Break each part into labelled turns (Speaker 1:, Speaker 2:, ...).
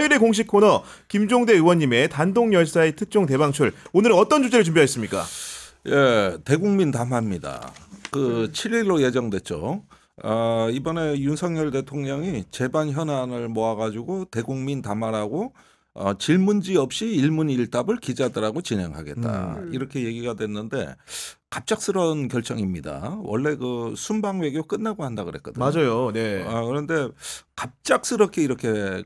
Speaker 1: 화요일의 공식 코너 김종대 의원님의 단독 열사의 특종 대방출. 오늘은 어떤 주제를 준비했습니까?
Speaker 2: 예, 대국민 담화입니다. 그 7일로 예정됐죠. 이번에 윤석열 대통령이 재반 현안을 모아가지고 대국민 담화라고 질문지 없이 일문일답을 기자들하고 진행하겠다. 이렇게 얘기가 됐는데 갑작스러운 결정입니다. 원래 그 순방 외교 끝나고 한다 그랬거든요.
Speaker 1: 맞아요. 네.
Speaker 2: 그런데 갑작스럽게 이렇게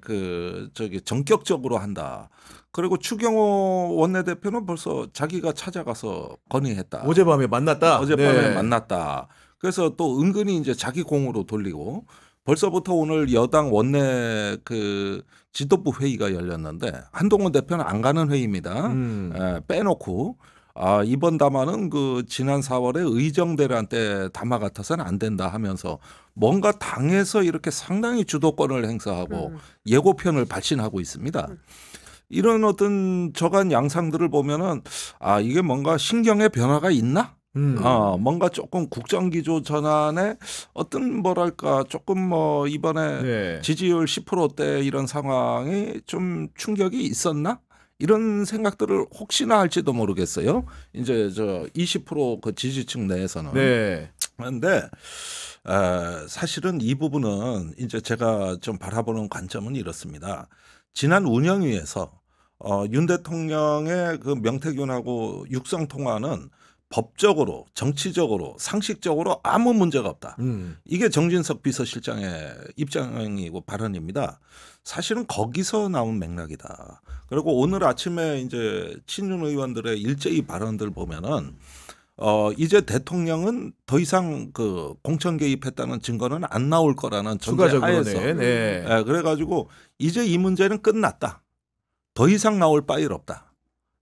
Speaker 2: 전격적으로 한다. 그리고 추경호 원내대표는 벌써 자기가 찾아가서 건의했다.
Speaker 1: 어젯밤에 만났다.
Speaker 2: 어젯밤에 만났다. 그래서 또 은근히 이제 자기 공으로 돌리고 벌써부터 오늘 여당 원내 그 지도부 회의가 열렸는데 한동훈 대표는 안 가는 회의입니다. 빼놓고 이번 담화는 그 지난 4월에 의정대란 때 담화 같아서는 안 된다 하면서 뭔가 당에서 이렇게 상당히 주도권을 행사하고 예고편을 발신하고 있습니다. 이런 어떤 저간 양상들을 보면은 이게 뭔가 신경의 변화가 있나? 뭔가 조금 국정기조 전환에 어떤 뭐랄까 조금 뭐 이번에 지지율 10%대 이런 상황이 좀 충격이 있었나? 이런 생각들을 혹시나 할지도 모르겠어요. 이제 저 20% 지지층 내에서는.
Speaker 1: 네.
Speaker 2: 그런데 사실은 이 부분은 이제 제가 좀 바라보는 관점은 이렇습니다. 지난 운영위에서 윤 대통령의 그 명태균하고 육성 통화는 법적으로, 정치적으로, 상식적으로 아무 문제가 없다. 이게 정진석 비서실장의 입장이고 발언입니다. 사실은 거기서 나온 맥락이다. 그리고 오늘 아침에 이제 친윤 의원들의 일제히 발언들 보면은 이제 대통령은 더 이상 그 공천 개입했다는 증거는 안 나올 거라는 전제하에서 그래가지고 이제 이 문제는 끝났다. 더 이상 나올 바일 없다.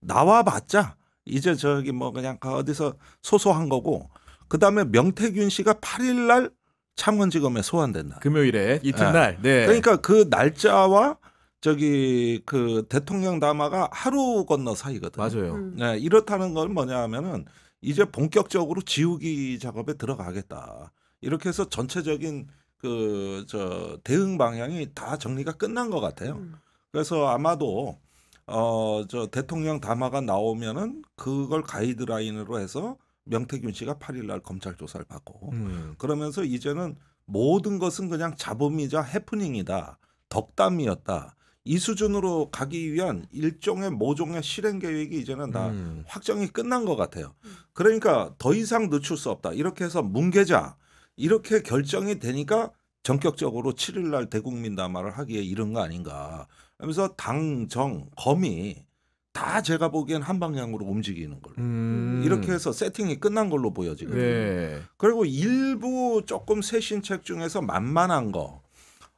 Speaker 2: 나와봤자 이제 저기 뭐 그냥 어디서 소소한 거고 그다음에 명태균 씨가 8일 날 창원지검에 소환된다.
Speaker 1: 금요일에 이튿날. 네.
Speaker 2: 그러니까 그 날짜와 저기 그 대통령 담화가 하루 건너 사이거든요.
Speaker 1: 맞아요.
Speaker 2: 네, 이렇다는 건 뭐냐 하면은 이제 본격적으로 지우기 작업에 들어가겠다. 이렇게 해서 전체적인 그 대응 방향이 다 정리가 끝난 것 같아요. 그래서 아마도 저 대통령 담화가 나오면은 그걸 가이드라인으로 해서 명태균 씨가 8일 날 검찰 조사를 받고 그러면서 이제는 모든 것은 그냥 잡음이자 해프닝이다. 덕담이었다. 이 수준으로 가기 위한 일종의 모종의 실행 계획이 이제는 다 확정이 끝난 것 같아요. 그러니까 더 이상 늦출 수 없다. 이렇게 해서 뭉개자. 이렇게 결정이 되니까 전격적으로 7일 날 대국민 담화를 하기에 이른 거 아닌가. 하면서 당, 정, 검이 다 제가 보기엔 한 방향으로 움직이는 걸로. 이렇게 해서 세팅이 끝난 걸로 보여지거든요.
Speaker 1: 네.
Speaker 2: 그리고 일부 조금 새신책 중에서 만만한 거.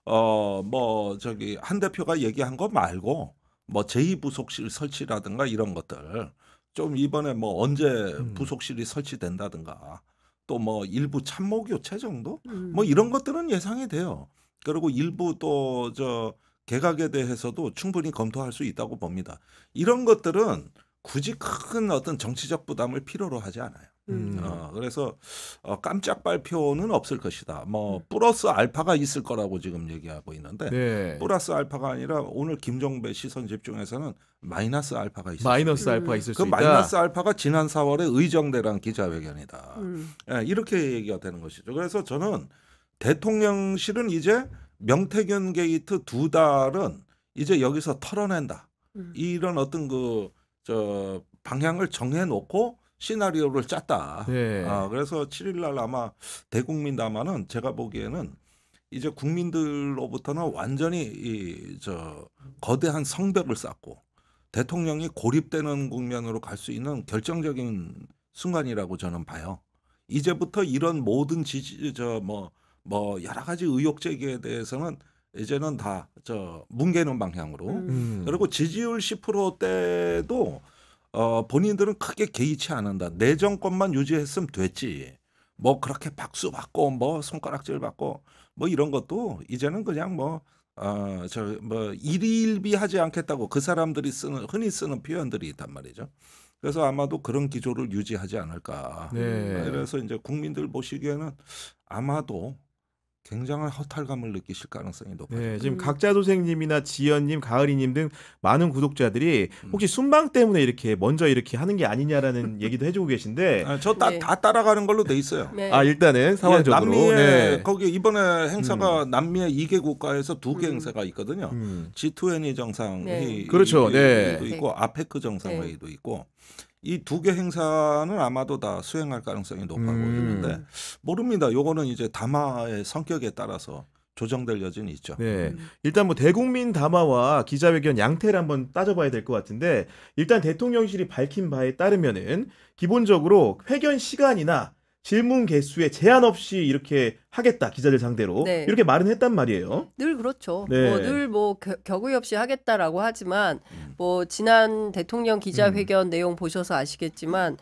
Speaker 2: 뭐 저기 한 대표가 얘기한 거 말고 뭐 제2부속실 설치라든가 이런 것들 좀 이번에 뭐 언제 부속실이 설치된다든가 또 뭐 일부 참모 교체 정도 뭐 이런 것들은 예상이 돼요. 그리고 일부 또 개각에 대해서도 충분히 검토할 수 있다고 봅니다. 이런 것들은 굳이 큰 어떤 정치적 부담을 필요로 하지 않아요. 그래서 깜짝 발표는 없을 것이다. 뭐 플러스 알파가 있을 거라고 지금 얘기하고 있는데 플러스 알파가 아니라 오늘 김종배 시선 집중에서는 마이너스 알파가 있을
Speaker 1: 마이너스 알파가 있을 수 있다.
Speaker 2: 마이너스 알파가 지난 4월에 의정대란 기자회견이다. 이렇게 얘기가 되는 것이죠. 그래서 저는 대통령실은 이제 명태균 게이트 2달은 이제 여기서 털어낸다. 이런 어떤 방향을 정해놓고 시나리오를 짰다. 그래서 7일 날 아마 대국민 담화는 제가 보기에는 이제 국민들로부터는 완전히 거대한 성벽을 쌓고 대통령이 고립되는 국면으로 갈 수 있는 결정적인 순간이라고 저는 봐요. 이제부터 이런 모든 뭐 여러 가지 의혹 제기에 대해서는 이제는 다 뭉개는 방향으로. 그리고 지지율 10%대도 본인들은 크게 개의치 않는다. 내 정권만 유지했으면 됐지. 뭐 그렇게 박수 받고 뭐 손가락질 받고 뭐 이런 것도 이제는 그냥 뭐 일희일비하지 않겠다고 그 사람들이 흔히 쓰는 표현들이 있단 말이죠. 그래서 아마도 그런 기조를 유지하지 않을까. 그래서 이제 국민들 보시기에는 아마도 굉장한 허탈감을 느끼실 가능성이 높아요.
Speaker 1: 네, 지금 각자 도생님이나 지연님, 가을이님 등 많은 구독자들이 혹시 순방 때문에 이렇게 먼저 이렇게 하는 게 아니냐라는 얘기도 해주고 계신데
Speaker 2: 저 다
Speaker 3: 네.
Speaker 2: 따라가는 걸로 돼 있어요.
Speaker 3: 네.
Speaker 1: 일단은 상황적으로
Speaker 2: 남미에
Speaker 1: 네.
Speaker 2: 거기 이번에 행사가 남미의 2개 국가에서 2개 행사가 있거든요. G20 정상회의
Speaker 1: 그렇죠. 네.
Speaker 2: 도 있고 아페크 정상회의도 있고 이 2개 행사는 아마도 다 수행할 가능성이 높아 보이는데 모릅니다. 요거는 이제 담화의 성격에 따라서 조정될 여지는 있죠.
Speaker 1: 네. 일단 뭐 대국민 담화와 기자회견 양태를 한번 따져봐야 될 것 같은데 일단 대통령실이 밝힌 바에 따르면은 기본적으로 회견 시간이나 질문 개수에 제한 없이 이렇게 하겠다 기자들 상대로
Speaker 3: 네.
Speaker 1: 이렇게 말은 했단 말이에요.
Speaker 3: 늘 그렇죠.
Speaker 1: 네.
Speaker 3: 늘 격의 없이 하겠다라고 하지만 뭐 지난 대통령 기자회견 내용 보셔서 아시겠지만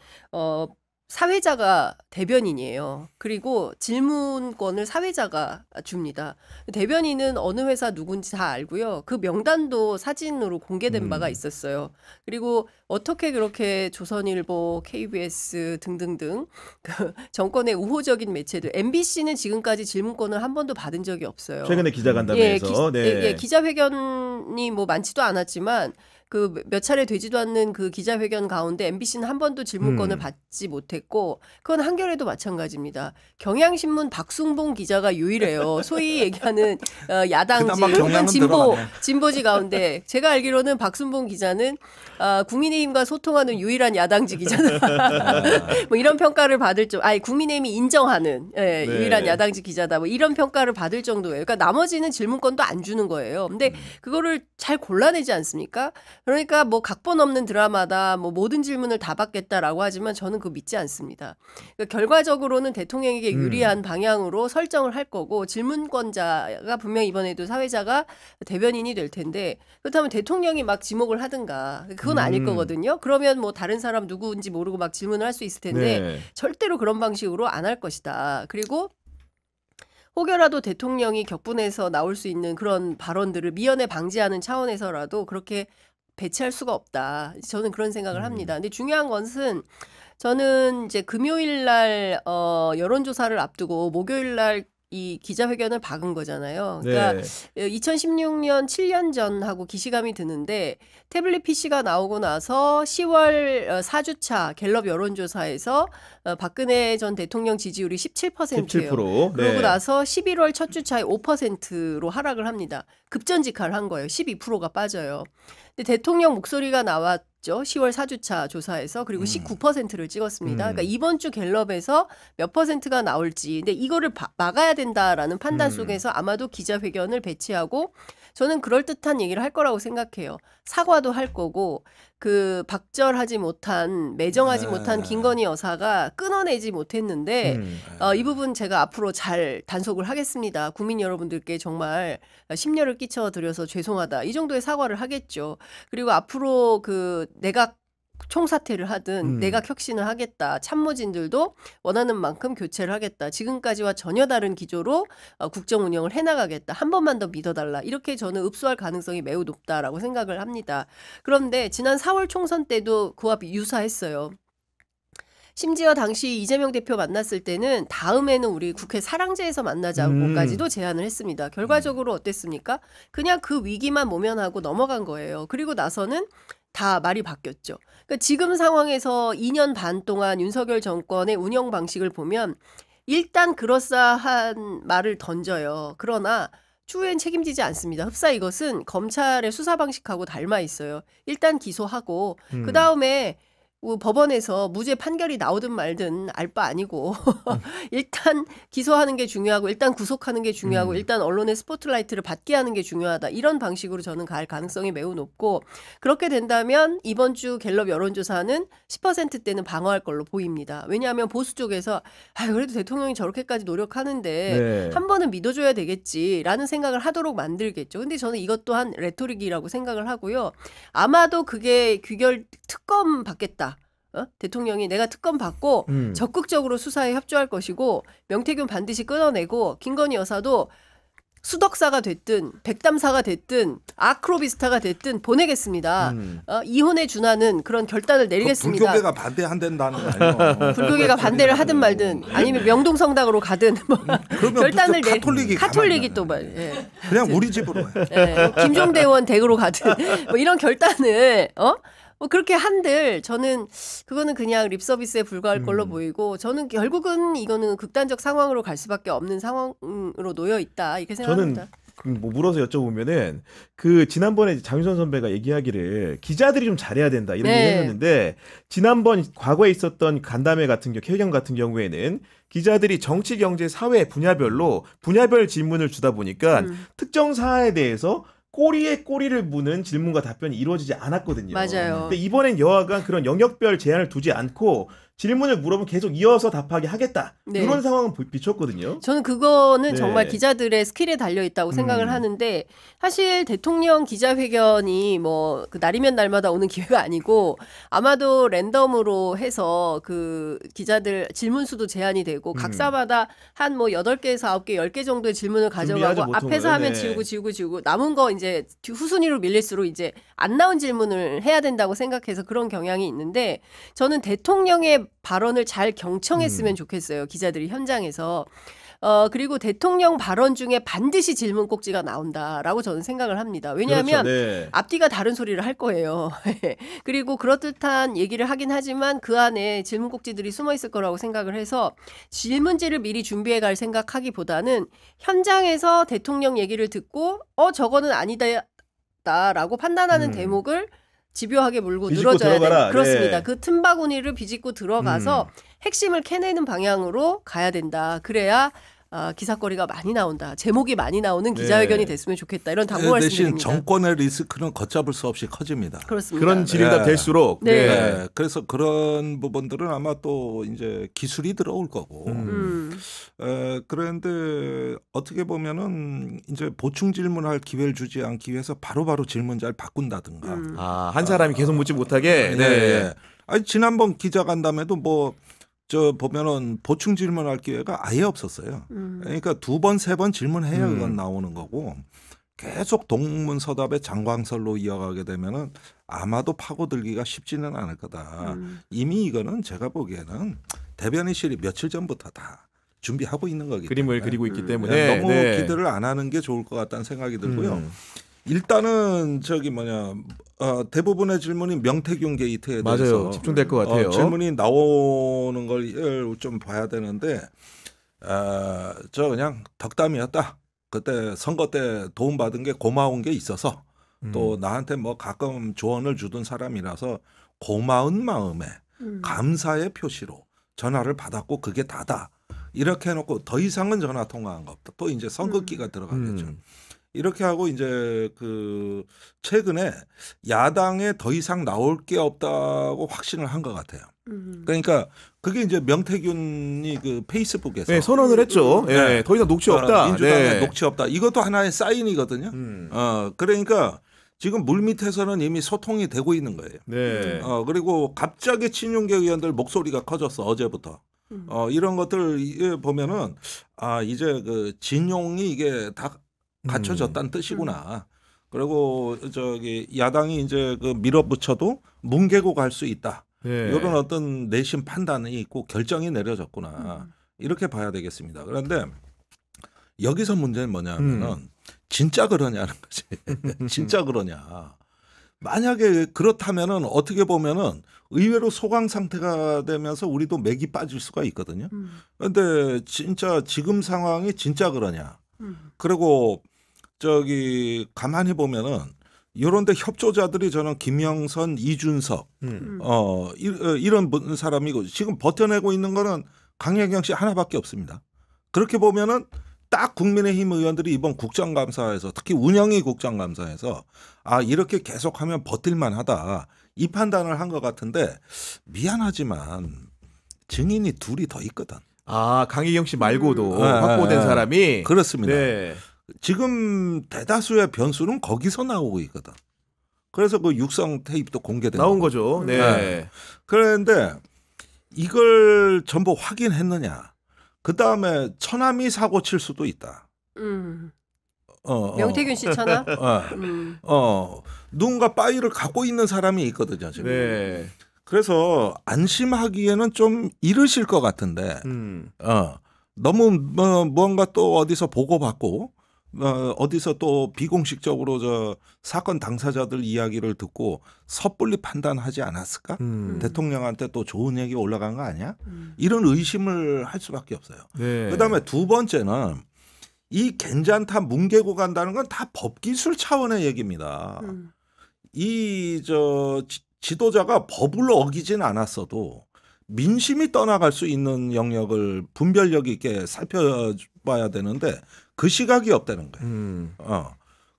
Speaker 3: 사회자가 대변인이에요. 그리고 질문권을 사회자가 줍니다. 대변인은 어느 회사 누군지 다 알고요. 그 명단도 사진으로 공개된 바가 있었어요. 그리고 어떻게 그렇게 조선일보, KBS 등등등 그 정권의 우호적인 매체들, MBC는 지금까지 질문권을 한 번도 받은 적이 없어요.
Speaker 1: 최근에 기자간담회에서
Speaker 3: 기자회견이 뭐 많지도 않았지만 그 몇 차례 되지도 않는 그 기자회견 가운데 MBC는 한 번도 질문권을 받지 못했고 그건 한겨레도 마찬가지입니다. 경향신문 박순봉 기자가 유일해요. 소위 얘기하는 야당지 혹은 진보지 가운데 제가 알기로는 박순봉 기자는 국민의힘과 소통하는 유일한 야당지 기자다. 뭐 이런 평가를 받을 국민의힘이 인정하는 유일한 야당지 기자다. 뭐 이런 평가를 받을 정도예요. 그러니까 나머지는 질문권도 안 주는 거예요. 근데 그거를 잘 골라내지 않습니까? 그러니까 뭐 각본 없는 드라마다 뭐 모든 질문을 다 받겠다라고 하지만 저는 그거 믿지 않습니다. 그러니까 결과적으로는 대통령에게 유리한 방향으로 설정을 할 거고 질문권자가 분명히 이번에도 사회자가 대변인이 될 텐데 그렇다면 대통령이 막 지목을 하든가 그건 아닐 거거든요. 그러면 뭐 다른 사람 누구인지 모르고 막 질문을 할 수 있을 텐데 절대로 그런 방식으로 안 할 것이다. 그리고 혹여라도 대통령이 격분해서 나올 수 있는 그런 발언들을 미연에 방지하는 차원에서라도 그렇게 배치할 수가 없다. 저는 그런 생각을 합니다. 근데 중요한 것은 저는 이제 금요일 날 여론조사를 앞두고 목요일 날 이 기자회견을 박은 거잖아요. 그러니까 2016년 7년 전하고 기시감이 드는데 태블릿 PC가 나오고 나서 10월 4주차 갤럽 여론조사에서 박근혜 전 대통령 지지율이 17%예요. 17%. 그러고 나서 11월 첫 주차에 5%로 하락을 합니다. 급전직하를 한 거예요. 12%가 빠져요. 근데 대통령 목소리가 나왔죠. 10월 4주차 조사에서. 그리고 19%를 찍었습니다. 그러니까 이번 주 갤럽에서 몇 %가 나올지. 근데 이거를 막아야 된다라는 판단 속에서 아마도 기자회견을 배치하고 저는 그럴듯한 얘기를 할 거라고 생각해요. 사과도 할 거고 그 박절하지 못한 매정하지 못한 김건희 여사가 끊어내지 못했는데 이 부분 제가 앞으로 잘 단속을 하겠습니다. 국민 여러분들께 정말 심려를 끼쳐드려서 죄송하다. 이 정도의 사과를 하겠죠. 그리고 앞으로 그 내각 총사퇴를 하든 내각 혁신을 하겠다. 참모진들도 원하는 만큼 교체를 하겠다. 지금까지와 전혀 다른 기조로 국정 운영을 해나가겠다. 한 번만 더 믿어달라. 이렇게 저는 읍수할 가능성이 매우 높다라고 생각을 합니다. 그런데 지난 4월 총선 때도 그와 유사했어요. 심지어 당시 이재명 대표 만났을 때는 다음에는 우리 국회 사랑제에서 만나자고까지도 제안을 했습니다. 결과적으로 어땠습니까? 그냥 그 위기만 모면하고 넘어간 거예요. 그리고 나서는 다 말이 바뀌었죠. 그러니까 지금 상황에서 2년 반 동안 윤석열 정권의 운영 방식을 보면 일단 그럴싸한 말을 던져요. 그러나 추후엔 책임지지 않습니다. 흡사 이것은 검찰의 수사 방식하고 닮아 있어요. 일단 기소하고 그다음에 법원에서 무죄 판결이 나오든 말든 알 바 아니고 일단 기소하는 게 중요하고 일단 구속하는 게 중요하고 일단 언론의 스포트라이트를 받게 하는 게 중요하다. 이런 방식으로 저는 갈 가능성이 매우 높고 그렇게 된다면 이번 주 갤럽 여론조사는 10%대는 방어할 걸로 보입니다. 왜냐하면 보수 쪽에서 그래도 대통령이 저렇게까지 노력하는데 한 번은 믿어줘야 되겠지라는 생각을 하도록 만들겠죠. 근데 저는 이것 또한 레토릭이라고 생각을 하고요. 아마도 그게 귀결 특검 받겠다. 대통령이 내가 특검 받고 적극적으로 수사에 협조할 것이고 명태균 반드시 끊어내고 김건희 여사도 수덕사가 됐든 백담사가 됐든 아크로비스타가 됐든 보내겠습니다. 이혼에 준하는 그런 결단을 내리겠습니다.
Speaker 2: 불교계가 반대한다는 거 아니에요?
Speaker 3: 불교계가 반대를 하든 말든 아니면 명동성당으로 가든 뭐
Speaker 2: 그러면
Speaker 3: 결단을
Speaker 2: 카톨릭이
Speaker 3: 또 말. 예.
Speaker 2: 그냥 우리 집으로 해.
Speaker 3: 예. 김종대원 댁으로 가든 뭐 이런 결단을 뭐 그렇게 한들 저는 그거는 그냥 립 서비스에 불과할 걸로 보이고 저는 결국은 이거는 극단적 상황으로 갈 수밖에 없는 상황으로 놓여 있다 이렇게 생각합니다.
Speaker 1: 저는 뭐 물어서 여쭤보면은 그 지난번에 장윤선 선배가 얘기하기를 기자들이 좀 잘해야 된다 이런
Speaker 3: 네.
Speaker 1: 얘기했는데 지난번 과거에 있었던 간담회 같은 회견 같은 경우에는 기자들이 정치, 경제, 사회 분야별로 분야별 질문을 주다 보니까 특정 사안에 대해서 꼬리에 꼬리를 무는 질문과 답변이 이루어지지 않았거든요.
Speaker 3: 맞아요.
Speaker 1: 근데 이번엔 여하간 그런 영역별 제한을 두지 않고 질문을 물어보면 계속 이어서 답하게 하겠다.
Speaker 3: 네.
Speaker 1: 이런 상황은 비쳤거든요.
Speaker 3: 저는 그거는
Speaker 1: 네.
Speaker 3: 정말 기자들의 스킬에 달려 있다고 생각을 하는데 사실 대통령 기자회견이 뭐 그 날이면 날마다 오는 기회가 아니고 아마도 랜덤으로 해서 그 기자들 질문 수도 제한이 되고 각사마다 한 뭐 8개에서 9개, 10개 정도의 질문을 가져가고
Speaker 1: 준비하죠, 보통은.
Speaker 3: 앞에서 하면
Speaker 1: 네.
Speaker 3: 지우고 남은 거 이제 후순위로 밀릴수록 이제 안 나온 질문을 해야 된다고 생각해서 그런 경향이 있는데 저는 대통령의 발언을 잘 경청했으면 좋겠어요. 기자들이 현장에서. 그리고 대통령 발언 중에 반드시 질문 꼭지가 나온다라고 저는 생각을 합니다. 왜냐하면
Speaker 1: 그렇죠. 네.
Speaker 3: 앞뒤가 다른 소리를 할 거예요. 그리고 그렇듯한 얘기를 하긴 하지만 그 안에 질문 꼭지들이 숨어 있을 거라고 생각을 해서 질문지를 미리 준비해 갈 생각하기보다는 현장에서 대통령 얘기를 듣고 저거는 아니다라고 판단하는 대목을 집요하게 물고
Speaker 1: 비집고
Speaker 3: 늘어져야
Speaker 1: 들어가라.
Speaker 3: 돼. 그렇습니다.
Speaker 1: 네.
Speaker 3: 그 틈바구니를 비집고 들어가서 핵심을 캐내는 방향으로 가야 된다. 그래야 기사거리가 많이 나온다. 제목이 많이 나오는 기자회견이
Speaker 1: 네.
Speaker 3: 됐으면 좋겠다. 이런 당부
Speaker 2: 대신
Speaker 3: 말씀드립니다.
Speaker 2: 정권의 리스크는 걷잡을 수 없이 커집니다.
Speaker 3: 그렇습니다.
Speaker 1: 그런 질의가
Speaker 2: 네.
Speaker 1: 될수록
Speaker 3: 네.
Speaker 2: 네. 그래서 그런 부분들은 아마 또 이제 기술이 들어올 거고. 그런데 어떻게 보면은 이제 보충 질문할 기회를 주지 않기 위해서 바로바로 질문자를 바꾼다든가.
Speaker 1: 한 사람이 계속 묻지 못하게.
Speaker 2: 네. 네. 아니 지난번 기자간담회도 뭐 저 보면은 보충 질문할 기회가 아예 없었어요. 그러니까 2번, 3번 질문해야 그건 나오는 거고 계속 동문서답의 장광설로 이어가게 되면은 아마도 파고들기가 쉽지는 않을 거다. 이미 이거는 제가 보기에는 대변인실이 며칠 전부터 다 준비하고 있는 거기 때문에
Speaker 1: 그림을 그리고 있기 때문에
Speaker 2: 너무
Speaker 1: 네.
Speaker 2: 기대를 안 하는 게 좋을 것 같다는 생각이 들고요. 일단은 대부분의 질문이 명태균 게이트에 대해서
Speaker 1: 맞아요. 집중될 것 같아요.
Speaker 2: 질문이 나오는 걸 좀 봐야 되는데 저 그냥 덕담이었다. 그때 선거 때 도움받은 게 고마운 게 있어서 또 나한테 뭐 가끔 조언을 주던 사람이라서 고마운 마음에 감사의 표시로 전화를 받았고 그게 다다. 이렇게 해놓고 더 이상은 전화 통화한 거 없다. 또 이제 선긋기가 들어가겠죠. 이렇게 하고 이제 그 최근에 야당에 더 이상 나올 게 없다고 확신을 한 것 같아요. 그러니까 그게 이제 명태균이 그 페이스북에서
Speaker 1: 네, 선언을 했죠.
Speaker 2: 네.
Speaker 1: 네, 더 이상 녹취 없다.
Speaker 2: 민주당에
Speaker 1: 네.
Speaker 2: 녹취 없다. 이것도 하나의 사인이거든요. 그러니까 지금 물밑에서는 이미 소통이 되고 있는 거예요.
Speaker 1: 네.
Speaker 2: 그리고 갑자기 친윤계 의원들 목소리가 커졌어 어제부터. 이런 것들 보면은 이제 그 진용이 이게 다 갖춰졌다는 뜻이구나. 그리고 야당이 이제 그 밀어붙여도 뭉개고 갈 수 있다.
Speaker 1: 네.
Speaker 2: 이런 어떤 내심 판단이 있고 결정이 내려졌구나. 이렇게 봐야 되겠습니다. 그런데 여기서 문제는 뭐냐면은 진짜 그러냐는 거지. 진짜 그러냐. 만약에 그렇다면은 어떻게 보면은 의외로 소강 상태가 되면서 우리도 맥이 빠질 수가 있거든요. 그런데 진짜 지금 상황이 진짜 그러냐. 그리고 가만히 보면은 이런데 협조자들이 저는 김영선, 이준석 이런 사람이고 지금 버텨내고 있는 거는 강혜경 씨 하나밖에 없습니다. 그렇게 보면은 딱 국민의힘 의원들이 이번 국정감사에서 특히 운영위 국정감사에서 이렇게 계속하면 버틸만하다 이 판단을 한 것 같은데 미안하지만 증인이 둘이 더 있거든.
Speaker 1: 강희경 씨 말고도 확보된 사람이
Speaker 2: 그렇습니다.
Speaker 1: 네.
Speaker 2: 지금 대다수의 변수는 거기서 나오고 있거든. 그래서 그 육성 테이프도 공개된
Speaker 1: 나온 거죠. 네.
Speaker 2: 네. 그런데 이걸 전부 확인했느냐? 그 다음에 처남이 사고 칠 수도 있다.
Speaker 3: 명태균 씨 천하?
Speaker 2: 누군가 빠이를 갖고 있는 사람이 있거든요. 지금.
Speaker 1: 네.
Speaker 2: 그래서 안심하기에는 좀 이르실 것 같은데 너무 무언가 또 어디서 보고받고 어디서 또 비공식적으로 저 사건 당사자들 이야기를 듣고 섣불리 판단하지 않았을까? 대통령한테 또 좋은 얘기 올라간 거 아니야? 이런 의심을 할 수밖에 없어요.
Speaker 1: 네.
Speaker 2: 그다음에 두 번째는 이 괜찮다 뭉개고 간다는 건 다 법기술 차원의 얘기입니다. 이 지도자가 법을 어기진 않았어도 민심이 떠나갈 수 있는 영역을 분별력 있게 살펴봐야 되는데 그 시각이 없다는 거예요.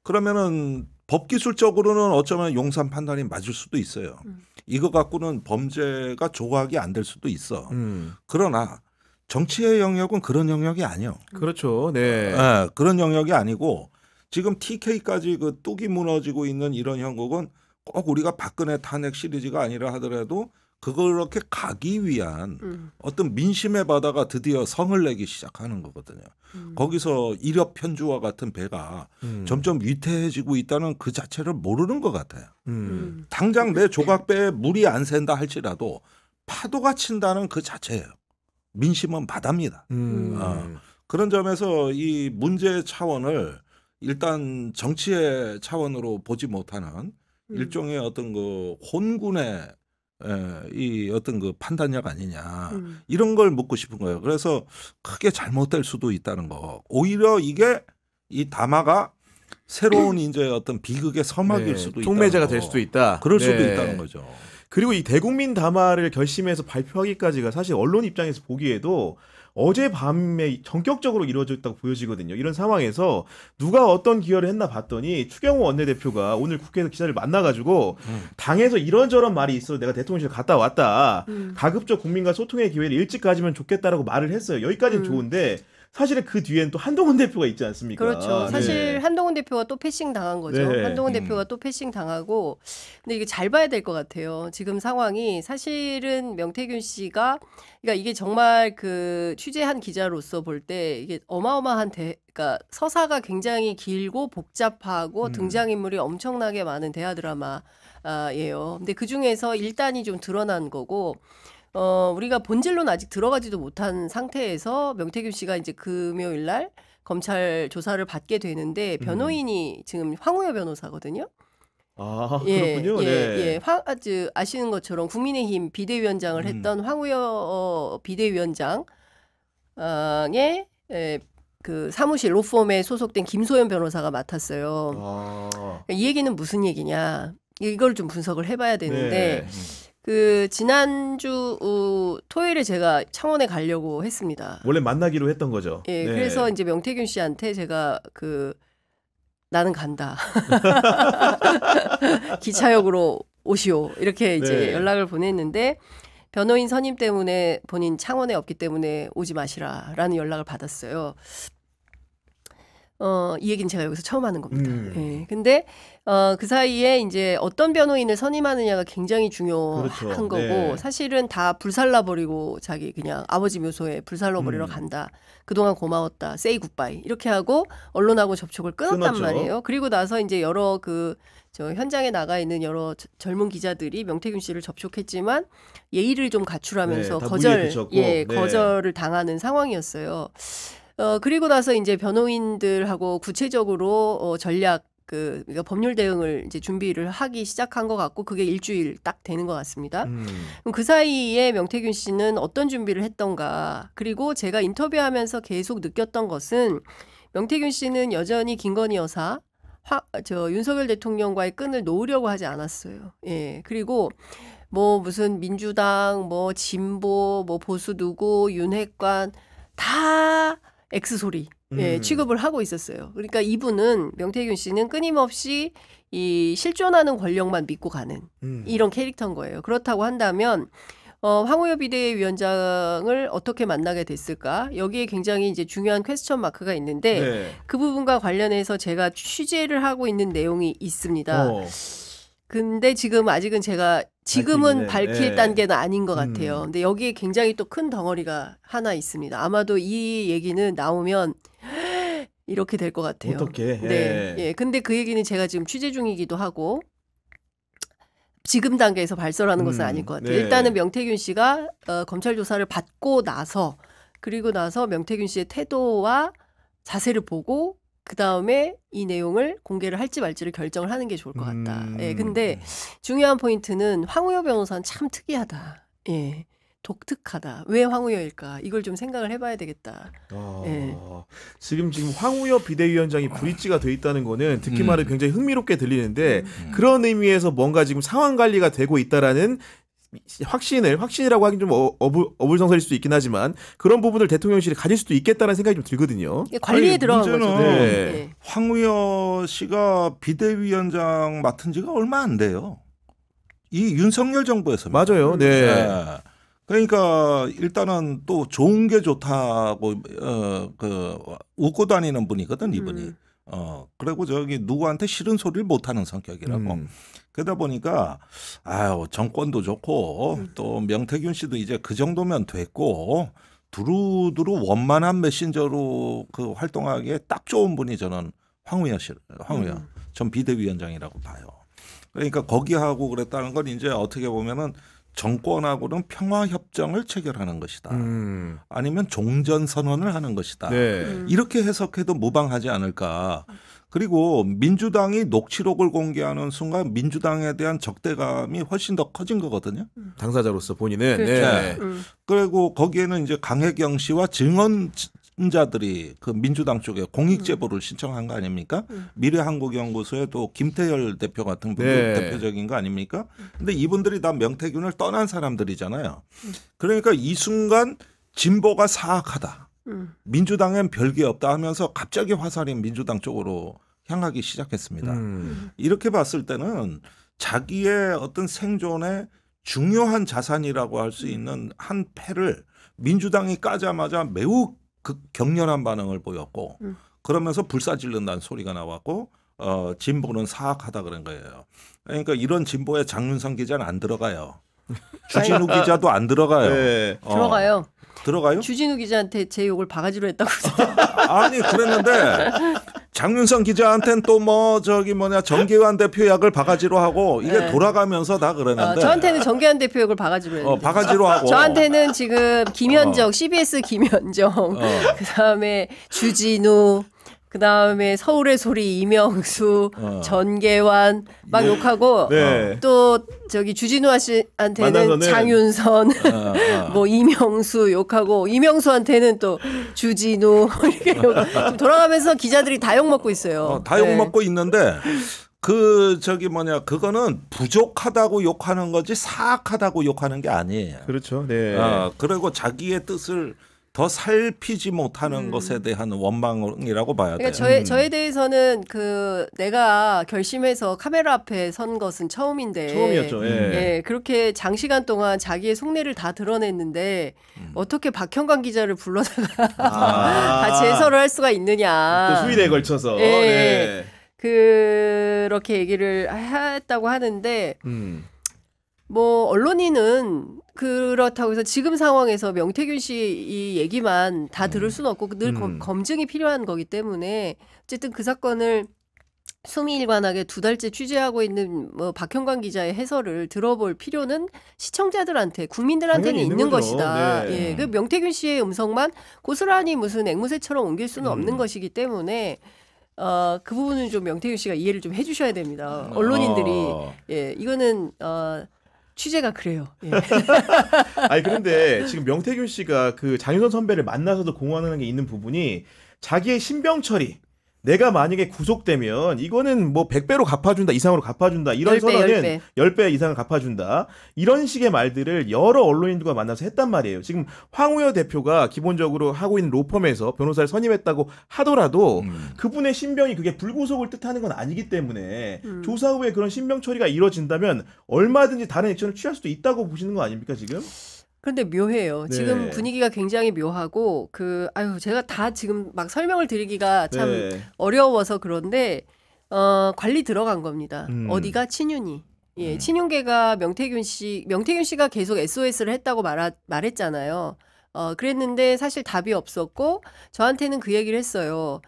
Speaker 2: 그러면은 법기술적으로는 어쩌면 용산 판단이 맞을 수도 있어요. 이거 갖고는 범죄가 조각이 안 될 수도 있어. 그러나 정치의 영역은 그런 영역이 아니요.
Speaker 1: 그렇죠. 네.
Speaker 2: 그런 영역이 아니고 지금 TK까지 그 뚝이 무너지고 있는 이런 형국은 꼭 우리가 박근혜 탄핵 시리즈가 아니라 하더라도 그렇게 가기 위한 어떤 민심의 바다가 드디어 성을 내기 시작하는 거거든요. 거기서 이력 편주와 같은 배가 점점 위태해지고 있다는 그 자체를 모르는 것 같아요. 당장 내 조각배에 물이 안 샌다 할지라도 파도가 친다는 그 자체예요. 민심은 바다입니다. 그런 점에서 이 문제의 차원을 일단 정치의 차원으로 보지 못하는 일종의 어떤 그 혼군의 이 어떤 그 판단력 아니냐 이런 걸 묻고 싶은 거예요. 그래서 크게 잘못될 수도 있다는 거. 오히려 이게 이 담화가 새로운 이제 어떤 비극의 서막일 수도 있다.
Speaker 1: 촉매제가 될 수도 있다.
Speaker 2: 그럴 수도 있다는 거죠.
Speaker 1: 그리고 이 대국민 담화를 결심해서 발표하기까지가 사실 언론 입장에서 보기에도 어젯밤에 전격적으로 이루어졌다고 보여지거든요. 이런 상황에서 누가 어떤 기여를 했나 봤더니 추경호 원내대표가 오늘 국회에서 기자를 만나가지고 당에서 이런저런 말이 있어 내가 대통령실 갔다 왔다. 가급적 국민과 소통의 기회를 일찍 가지면 좋겠다라고 말을 했어요. 여기까지는 좋은데 사실은 그 뒤엔 또 한동훈 대표가 있지 않습니까?
Speaker 3: 그렇죠. 사실
Speaker 1: 네.
Speaker 3: 한동훈 대표가 또 패싱 당한 거죠.
Speaker 1: 네.
Speaker 3: 한동훈 대표가 또 패싱 당하고, 근데 이게 잘 봐야 될 것 같아요. 지금 상황이 사실은 명태균 씨가, 그러니까 이게 정말 그 취재한 기자로서 볼 때 이게 어마어마한 그러니까 서사가 굉장히 길고 복잡하고 등장인물이 엄청나게 많은 대하 드라마예요. 근데 그 중에서 일단이 좀 드러난 거고. 우리가 본질로는 아직 들어가지도 못한 상태에서 명태균 씨가 이제 금요일 날 검찰 조사를 받게 되는데 변호인이 지금 황우여 변호사거든요.
Speaker 1: 아, 그렇군요. 네.
Speaker 3: 아시는 것처럼 국민의힘 비대위원장을 했던 황우여 비대위원장의 그 사무실 로펌에 소속된 김소연 변호사가 맡았어요. 이 얘기는 무슨 얘기냐? 이걸 좀 분석을 해봐야 되는데 그 지난주 토요일에 제가 창원에 가려고 했습니다.
Speaker 1: 원래 만나기로 했던 거죠.
Speaker 3: 예,
Speaker 1: 네.
Speaker 3: 그래서 이제 명태균 씨한테 제가 나는 간다. 기차역으로 오시오. 이렇게 이제 연락을 보냈는데 변호인 선임 때문에 본인 창원에 없기 때문에 오지 마시라라는 연락을 받았어요. 이 얘기는 제가 여기서 처음 하는 겁니다. 예. 근데 그 사이에 이제 어떤 변호인을 선임하느냐가 굉장히 중요한
Speaker 1: 그렇죠.
Speaker 3: 거고
Speaker 1: 네.
Speaker 3: 사실은 다 불살라버리고 자기 그냥 아버지 묘소에 불살라버리러 간다. 그동안 고마웠다. 세이 굿바이. 이렇게 하고 언론하고 접촉을 끊었단
Speaker 1: 끊었죠.
Speaker 3: 말이에요. 그리고 나서 이제 여러 저 현장에 나가 있는 여러 젊은 기자들이 명태균 씨를 접촉했지만 예의를 좀 갖추라면서
Speaker 1: 다 무리에 그쳤고.
Speaker 3: 거절을 당하는 상황이었어요. 그리고 나서 이제 변호인들하고 구체적으로 전략 그러니까 법률 대응을 이제 준비를 하기 시작한 것 같고 그게 일주일 딱 되는 것 같습니다. 그럼 그 사이에 명태균 씨는 어떤 준비를 했던가 그리고 제가 인터뷰하면서 계속 느꼈던 것은 명태균 씨는 여전히 김건희 여사 윤석열 대통령과의 끈을 놓으려고 하지 않았어요. 예. 그리고 뭐 무슨 민주당 뭐 진보 뭐 보수 누구 윤핵관 다 X소리 취급을 하고 있었어요. 그러니까 이분은 명태균 씨는 끊임없이 이 실존하는 권력만 믿고 가는 이런 캐릭터인 거예요. 그렇다고 한다면 황우여 비대위원장을 어떻게 만나게 됐을까? 여기에 굉장히 이제 중요한 퀘스천 마크가 있는데 그 부분과 관련해서 제가 취재를 하고 있는 내용이 있습니다. 근데 아직은 지금은 밝힐 단계는 아닌 것 같아요. 근데 여기에 굉장히 또 큰 덩어리가 하나 있습니다. 아마도 이 얘기는 나오면 이렇게 될 것 같아요.
Speaker 1: 어떻게?
Speaker 3: 네, 예. 근데 그 얘기는 제가 지금 취재 중이기도 하고 지금 단계에서 발설하는 것은 아닐 것 같아요.
Speaker 1: 네.
Speaker 3: 일단은 명태균 씨가 검찰 조사를 받고 나서 그리고 나서 명태균 씨의 태도와 자세를 보고 그 다음에 이 내용을 공개를 할지 말지를 결정을 하는 게 좋을 것 같다. 예, 근데 중요한 포인트는 황우여 변호사는 참 특이하다. 예, 독특하다. 왜 황우여일까? 이걸 좀 생각을 해봐야 되겠다. 예.
Speaker 1: 지금 황우여 비대위원장이 브릿지가 돼 있다는 거는 듣기만 해도 굉장히 흥미롭게 들리는데 그런 의미에서 뭔가 지금 상황 관리가 되고 있다라는 확신이라고 하긴 좀 어불성설일 수도 있긴 하지만 그런 부분을 대통령실이 가질 수도 있겠다는 생각이 좀 들거든요.
Speaker 3: 관리에
Speaker 2: 아니,
Speaker 3: 들어간 거죠.
Speaker 2: 문제는
Speaker 1: 네.
Speaker 3: 예.
Speaker 2: 황우여 씨가 비대위원장 맡은 지가 얼마 안 돼요. 이 윤석열 정부에서
Speaker 1: 맞아요. 네.
Speaker 2: 네. 그러니까 일단은 또 좋은 게 좋다고 웃고 다니는 분이거든 이분이. 그리고 저기 누구한테 싫은 소리를 못하는 성격이라고. 그러다 보니까 아유 정권도 좋고 또 명태균 씨도 이제 그 정도면 됐고 두루두루 원만한 메신저로 그 활동하기에 딱 좋은 분이 저는 황우여 전 비대위원장이라고 봐요. 그러니까 거기하고 그랬다는 건 이제 어떻게 보면은 정권하고는 평화협정을 체결하는 것이다. 아니면 종전선언을 하는 것이다.
Speaker 1: 네.
Speaker 2: 이렇게 해석해도 무방하지 않을까. 그리고 민주당이 녹취록을 공개하는 순간 민주당에 대한 적대감이 훨씬 더 커진 거거든요.
Speaker 1: 당사자로서 본인은.
Speaker 3: 그렇죠.
Speaker 1: 네.
Speaker 2: 그리고 거기에는 이제 강혜경 씨와 증언자들이 그 민주당 쪽에 공익 제보를 신청한 거 아닙니까? 미래한국연구소에 또 김태열 대표 같은 분도
Speaker 1: 네.
Speaker 2: 대표적인 거 아닙니까? 근데 이분들이 다 명태균을 떠난 사람들이잖아요. 그러니까 이 순간 진보가 사악하다. 민주당엔 별게 없다 하면서 갑자기 화살이 민주당 쪽으로 향하기 시작했습니다. 이렇게 봤을 때는 자기의 어떤 생존에 중요한 자산이라고 할 수 있는 한 패를 민주당이 까자마자 매우 격렬한 반응을 보였고 그러면서 불사질른다는 소리가 나왔고 진보는 사악하다 그런 거예요. 그러니까 이런 진보에 장윤성 기자는 안 들어가요. 주진우 기자도 안 들어가요.
Speaker 1: 네.
Speaker 3: 들어가요.
Speaker 2: 들어가요?
Speaker 3: 주진우 기자한테 제 욕을 바가지로 했다고.
Speaker 2: 아니 그랬는데 장윤성 기자한테는 또 뭐 저기 뭐냐 정계환 대표 약을 바가지로 하고 이게
Speaker 3: 네.
Speaker 2: 돌아가면서 다 그러는데
Speaker 3: 저한테는 정계한 대표 욕을 바가지로 했는데.
Speaker 2: 바가지로 하고
Speaker 3: 저한테는 지금 김현정, CBS 김현정, 그다음에 주진우, 그다음에 서울의 소리 이명수, 전계환 막 욕하고
Speaker 1: 네.
Speaker 3: 또 저기 주진우 씨한테는
Speaker 1: 만나서는-
Speaker 3: 장윤선, 뭐 이명수 욕하고 이명수한테는 또 주진우 이렇게 지금 돌아가면서 기자들이 다 욕 먹고 있어요.
Speaker 2: 다 욕
Speaker 3: 네.
Speaker 2: 먹고 있는데 그 저기 뭐냐 그거는 부족하다고 욕하는 거지 사악하다고 욕하는 게 아니에요.
Speaker 1: 그렇죠. 네.
Speaker 2: 그리고 자기의 뜻을 더 살피지 못하는 것에 대한 원망이라고 봐야 돼요.
Speaker 3: 그러니까 저에 대해서는 그 내가 결심해서 카메라 앞에 선 것은 처음인데
Speaker 1: 처음이었죠. 예.
Speaker 3: 예, 그렇게 장시간 동안 자기의 속내를 다 드러냈는데 어떻게 박형관 기자를 불러다가 같이 해설을 할 수가 있느냐.
Speaker 1: 또 수위대에 걸쳐서.
Speaker 3: 예.
Speaker 1: 네.
Speaker 3: 그렇게 얘기를 했다고 하는데 뭐 언론인은 그렇다고 해서 지금 상황에서 명태균 씨 이 얘기만 다 들을 수는 없고 늘 검증이 필요한 거기 때문에 어쨌든 그 사건을 수미일관하게 2달째 취재하고 있는 뭐 박형관 기자의 해설을 들어볼 필요는 시청자들한테 국민들한테는
Speaker 1: 당연히
Speaker 3: 있는
Speaker 1: 있는 거죠.
Speaker 3: 것이다.
Speaker 1: 네.
Speaker 3: 예, 그 명태균 씨의 음성만 고스란히 무슨 앵무새처럼 옮길 수는 없는 것이기 때문에 그 부분은 좀 명태균 씨가 이해를 좀 해주셔야 됩니다. 언론인들이 예, 이거는 취재가 그래요. 예.
Speaker 1: 아니 그런데 지금 명태균 씨가 그 장윤선 선배를 만나서도 공언하는 게 있는 부분이 자기의 신병 처리 내가 만약에 구속되면 이거는 뭐 100배로 갚아준다 이상으로 갚아준다 이런
Speaker 3: 10배,
Speaker 1: 선언은 10배 이상을 갚아준다 이런 식의 말들을 여러 언론인들과 만나서 했단 말이에요. 지금 황우여 대표가 기본적으로 하고 있는 로펌에서 변호사를 선임했다고 하더라도 그분의 신병이 그게 불구속을 뜻하는 건 아니기 때문에 조사 후에 그런 신병 처리가 이루어진다면 얼마든지 다른 액션을 취할 수도 있다고 보시는 거 아닙니까 지금?
Speaker 3: 그런데 묘해요.
Speaker 1: 네.
Speaker 3: 지금 분위기가 굉장히 묘하고 제가 다 지금 막 설명을 드리기가 참
Speaker 1: 네.
Speaker 3: 어려워서 그런데 관리 들어간 겁니다. 어디가 친윤이. 예, 친윤계가 명태균 씨가 계속 SOS를 했다고 말했잖아요. 그랬는데 사실 답이 없었고 저한테는 그 얘기를 했어요.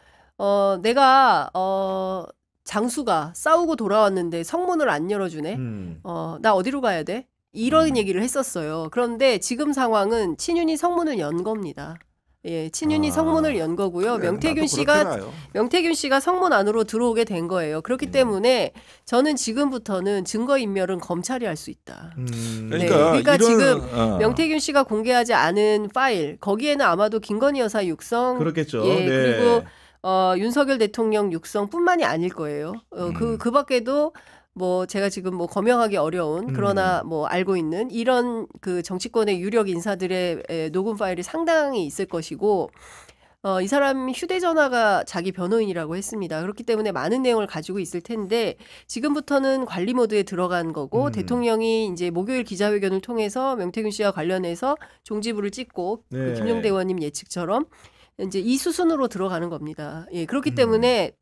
Speaker 3: 내가 장수가 싸우고 돌아왔는데 성문을 안 열어주네. 나 어디로 가야 돼? 이런 얘기를 했었어요. 그런데 지금 상황은 친윤이 성문을 연 겁니다. 예, 친윤이 성문을 연 거고요.
Speaker 2: 그래,
Speaker 3: 명태균
Speaker 2: 나도 그렇게 봐요.
Speaker 3: 명태균 씨가 성문 안으로 들어오게 된 거예요. 그렇기 때문에 저는 지금부터는 증거인멸은 검찰이 할 수 있다. 그러니까 지금 명태균 씨가 공개하지 않은 파일 거기에는 아마도 김건희 여사 육성,
Speaker 1: 그렇겠죠.
Speaker 3: 예,
Speaker 1: 네.
Speaker 3: 그리고 윤석열 대통령 육성뿐만이 아닐 거예요. 그 밖에도 뭐 제가 지금 뭐 검명하기 어려운 그러나 뭐 알고 있는 이런 그 정치권의 유력 인사들의 녹음 파일이 상당히 있을 것이고 이 사람 휴대전화가 자기 변호인이라고 했습니다. 그렇기 때문에 많은 내용을 가지고 있을 텐데 지금부터는 관리 모드에 들어간 거고 대통령이 이제 목요일 기자회견을 통해서 명태균 씨와 관련해서 종지부를 찍고
Speaker 1: 네.
Speaker 3: 그 김용대 의원님 예측처럼 이제 이 수순으로 들어가는 겁니다. 예, 그렇기 때문에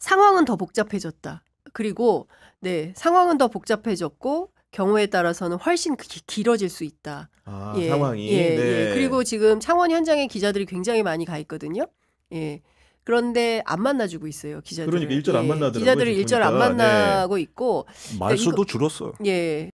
Speaker 3: 상황은 더 복잡해졌다. 그리고 네, 상황은 더 복잡해졌고 경우에 따라서는 훨씬 길어질 수 있다.
Speaker 1: 상황이.
Speaker 3: 예,
Speaker 1: 네.
Speaker 3: 예. 그리고 지금 창원 현장에 기자들이 굉장히 많이 가 있거든요. 예. 그런데 안 만나주고 있어요, 기자들.
Speaker 1: 그러니까 일절 안 만나더라고요.
Speaker 3: 기자들을
Speaker 1: 지금
Speaker 3: 일절 안
Speaker 1: 보니까.
Speaker 3: 만나고 있고.
Speaker 2: 말수도 줄었어요.
Speaker 3: 예.